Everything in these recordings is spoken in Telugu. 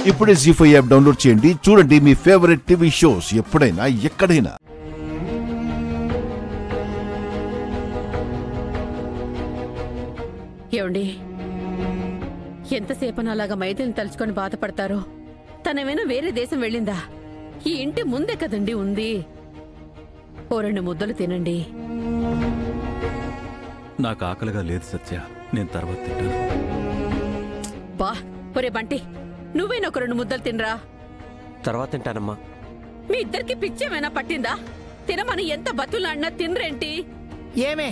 ఇప్పుడే జీ5 యాప్ డౌన్లోడ్ చేయండి. చూడండి మీ ఫేవరెట్ టీవీ షోస్ ఎప్పుడైనా ఎక్కడైనా. ఏమండి, ఎంతసేపన అలాగా మైథిలిని తలుచుకొని బాధపడతారో? తనేమైనా వేరే దేశం వెళ్ళిందా? ఈ ఇంటి ముందే కదండి ఉంది. ఓ 2 ముద్దలు తినండి. నాకు ఆకలిగా లేదు సత్య, నేను తర్వాత తింటాను. బా, ఒరే బంటి, నువ్వేనా ఒక 2 ముద్దలు తినరా? తర్వాత తింటానమ్మా. మీ ఇద్దరికి పిచ్చేమైనా పట్టిందా? తినమని ఎంత బతులాడినా తినరేంటి? ఏమే,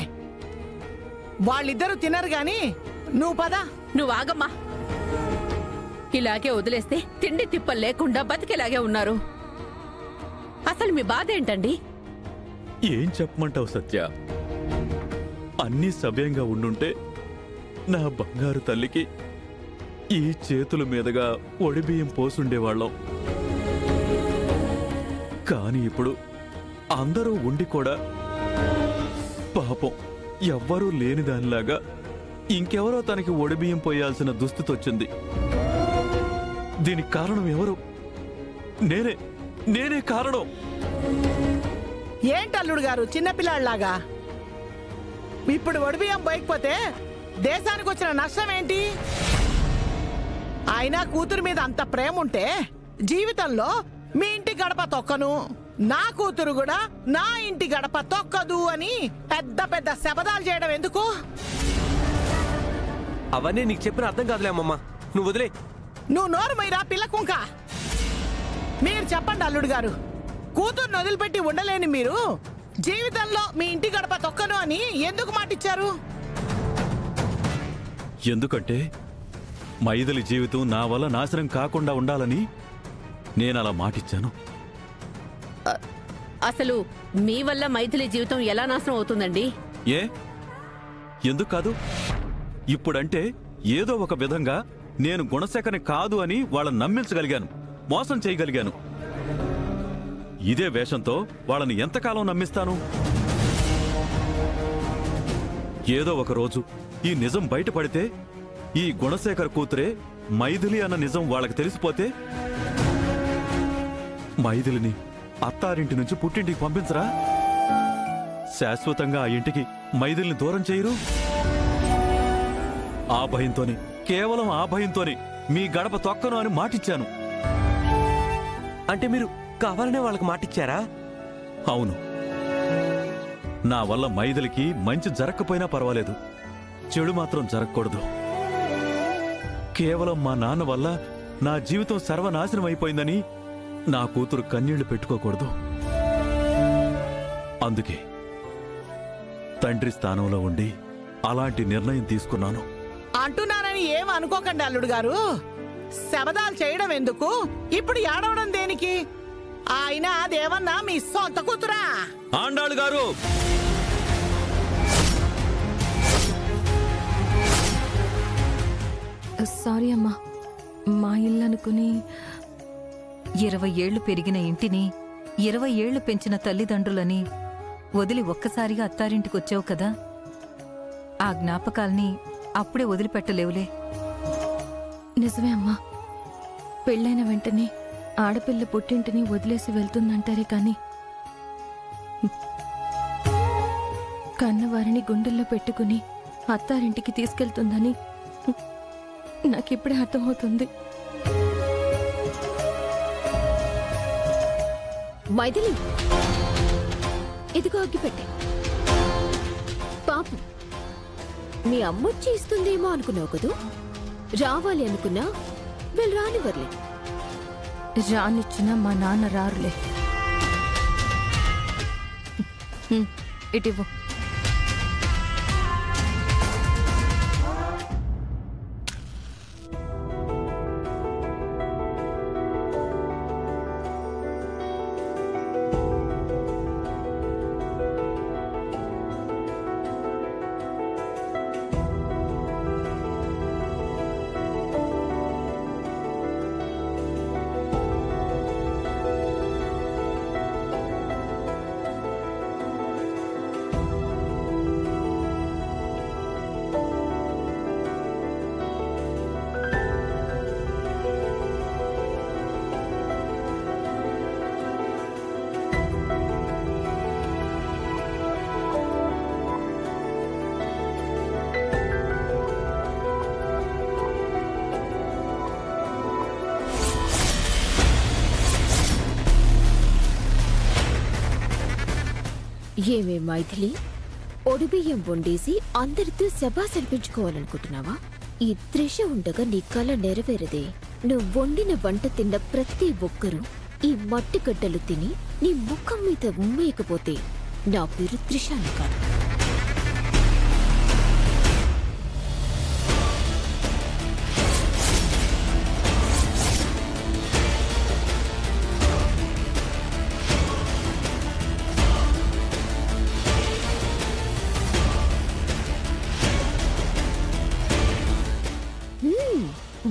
వాళ్ళిద్దరూ తినరు గాని నువ్వు పదా. నువ్వు ఆగమ్మా. ఇలాగే వదిలేస్తే తిండి తిప్పలు లేకుండా బతికేలాగే ఉన్నారు. అసలు మీ బాధ ఏంటండి? ఏం చెప్పమంటావు సత్య? అన్నీ సవ్యంగా ఉండుంటే నా బంగారు తల్లికి ఈ చేతుల మీదుగా ఒడిబియ్యం పోసుండేవాళ్ళం. కాని ఇప్పుడు అందరూ ఉండి కూడా పాపం ఎవ్వరూ లేని దానిలాగా ఇంకెవరో తనకి ఒడిబియ్యం పోయాల్సిన దుస్థితి వచ్చింది. దీనికి కారణం ఎవరు? నేనే కారణం. ఏంటల్లుడు గారు చిన్నపిల్లాడిలాగా? ఇప్పుడు ఒడిబియ్యం పోయకపోతే దేశానికి వచ్చిన నష్టం ఏంటి? అయినా కూతురు మీద అంత ప్రేమ ఉంటే జీవితంలో మీ ఇంటి గడప తొక్కను, నా కూతురు కూడా నా ఇంటి గడప తొక్కదు అని పెద్ద పెద్ద శపథాలు చేయడం ఎందుకు? అవన్నీ నీకు చెప్పిన అర్థం కాదులే అమ్మమ్మ, నువ్వు వదిలే. నువ్వు నోరు మీరా పిల్ల కుంక. మీరు చెప్పండి అల్లుడు గారు, కూతుర్ని వదిలిపెట్టి ఉండలేని మీరు జీవితంలో మీ ఇంటి గడప తొక్కను అని ఎందుకు మాటిచ్చారు? ఎందుకంటే మైథిలి జీవితం నా వల్ల నాశనం కాకుండా ఉండాలని నేనలా మాటిచ్చాను. అసలు మీ వల్ల మైథిలి జీవితం ఎలా నాశనం అవుతుందండి? ఎందుకు కాదు? ఇప్పుడంటే ఏదో ఒక విధంగా నేను గుణశేఖర్ని కాదు అని వాళ్ళని నమ్మించగలిగాను, మోసం చేయగలిగాను. ఇదే వేషంతో వాళ్ళని ఎంతకాలం నమ్మిస్తాను? ఏదో ఒక రోజు ఈ నిజం బయటపడితే, ఈ గుణశేఖర్ కూతురే మైథిలి అన్న నిజం వాళ్ళకి తెలిసిపోతే మైథిలిని అత్తారింటి నుంచి పుట్టింటికి పంపించరా? శాశ్వతంగా ఆ ఇంటికి మైథిలిని దూరం చేయరు? ఆ భయంతోనే, కేవలం ఆ భయంతోనే మీ గడప తొక్కను అని మాటిచ్చాను. అంటే మీరు కావాలనే వాళ్ళకి మాటిచ్చారా? అవును. నా వల్ల మైథిలికి మంచి జరగకపోయినా పర్వాలేదు, చెడు మాత్రం జరగకూడదు. కేవలం మా నాన్న వల్ల నా జీవితం సర్వనాశనం అయిపోయిందని నా కూతురు కన్నీళ్లు పెట్టుకోకూడదు. అందుకే తండ్రి స్థానంలో ఉండి అలాంటి నిర్ణయం తీసుకున్నాను. అంటున్నానని ఏం అనుకోకండి అల్లుడు గారు. శబదాలు చేయడం ఎందుకు, ఇప్పుడు ఏడవడం దేనికి? ఆయన అదేమన్నా మీ సొంత కూతురా? ఆండాళ్ గారు, సారీ అమ్మా, మా ఇల్లు అనుకుని 20 ఏళ్లు పెరిగిన ఇంటిని 20 ఏళ్లు పెంచిన తల్లిదండ్రులని వదిలి ఒక్కసారిగా అత్తారింటికి వచ్చావు కదా, ఆ జ్ఞాపకాల్ని అప్పుడే వదిలిపెట్టలేవులే. నిజమే అమ్మా, పెళ్ళైన వెంటనే ఆడపిల్ల పుట్టింటిని వదిలేసి వెళ్తుందంటారే కానీ కన్నవారిని గుండెల్లో పెట్టుకుని అత్తారింటికి తీసుకెళ్తుందని నాకిప్పుడే అర్థమవుతుంది. మైథిలి, ఇదిగో అగ్గి పెట్టే. పాపం మీ అమ్మొచ్చి ఇస్తుందేమో అనుకున్నావు కదూ, రావాలి అనుకున్నా వీళ్ళు రానివ్వర్లే. రానిచ్చినా మా నాన్న రారులే. ఇటివ్వు. ఏమే మైథిలి, ఒడిబియ్యం వండేసి అందరితో శబాస్ అనిపించుకోవాలనుకుంటున్నావా? ఈ త్రిష ఉండగా నీ కల నెరవేరదే. నువ్వు వండిన వంట తిన్న ప్రతి ఒక్కరూ ఈ మట్టి గడ్డలు తిని నీ ముఖం మీద ఉమ్మేయకపోతే నా పేరు త్రిషాని కాదు.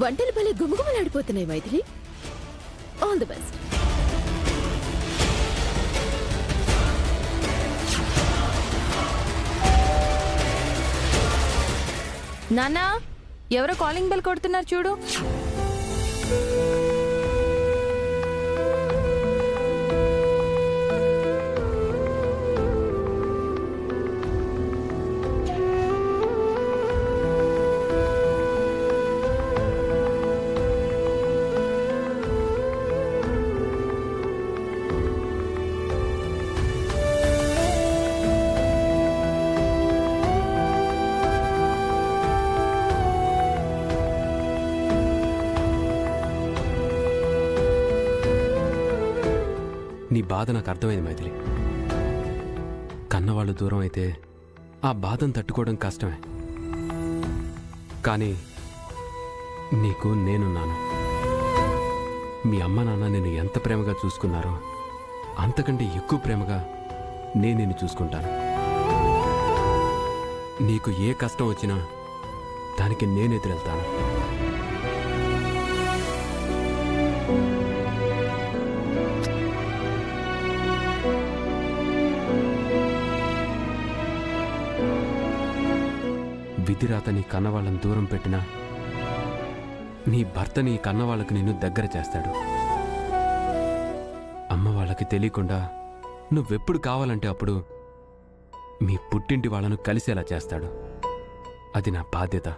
వంటలు భలే గుమగుమలాడిపోతున్నాయి మైథిలి. All the best. నాన్నా, ఎవరో కాలింగ్ బెల్ కొడుతున్నారు చూడు. నీ బాధ నాకు అర్థమైంది మైథిలి. కన్నవాళ్ళు దూరం అయితే ఆ బాధను తట్టుకోవడం కష్టమే. కానీ నీకు నేనున్నాను. మీ అమ్మ నాన్న నిన్ను ఎంత ప్రేమగా చూసుకున్నారో అంతకంటే ఎక్కువ ప్రేమగా నేను నిన్ను చూసుకుంటాను. నీకు ఏ కష్టం వచ్చినా దానికి నేను ఎదురెళ్తాను. విధిరాత నీ కన్నవాళ్ళని దూరం పెట్టినా నీ భర్త నీ కన్నవాళ్ళకి నిన్ను దగ్గర చేస్తాడు. అమ్మ వాళ్ళకి తెలియకుండా నువ్వెప్పుడు కావాలంటే అప్పుడు మీ పుట్టింటి వాళ్ళను కలిసేలా చేస్తాడు. అది నా బాధ్యత.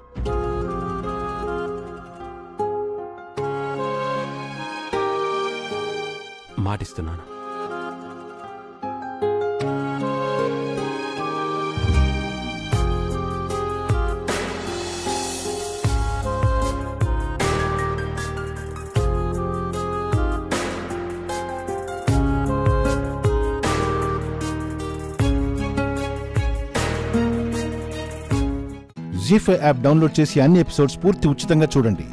మాటిస్తున్నాను. జీ5 యాప్ డౌన్లోడ్ చేసి అన్ని ఎపిసోడ్స్ పూర్తి ఉచితంగా చూడండి.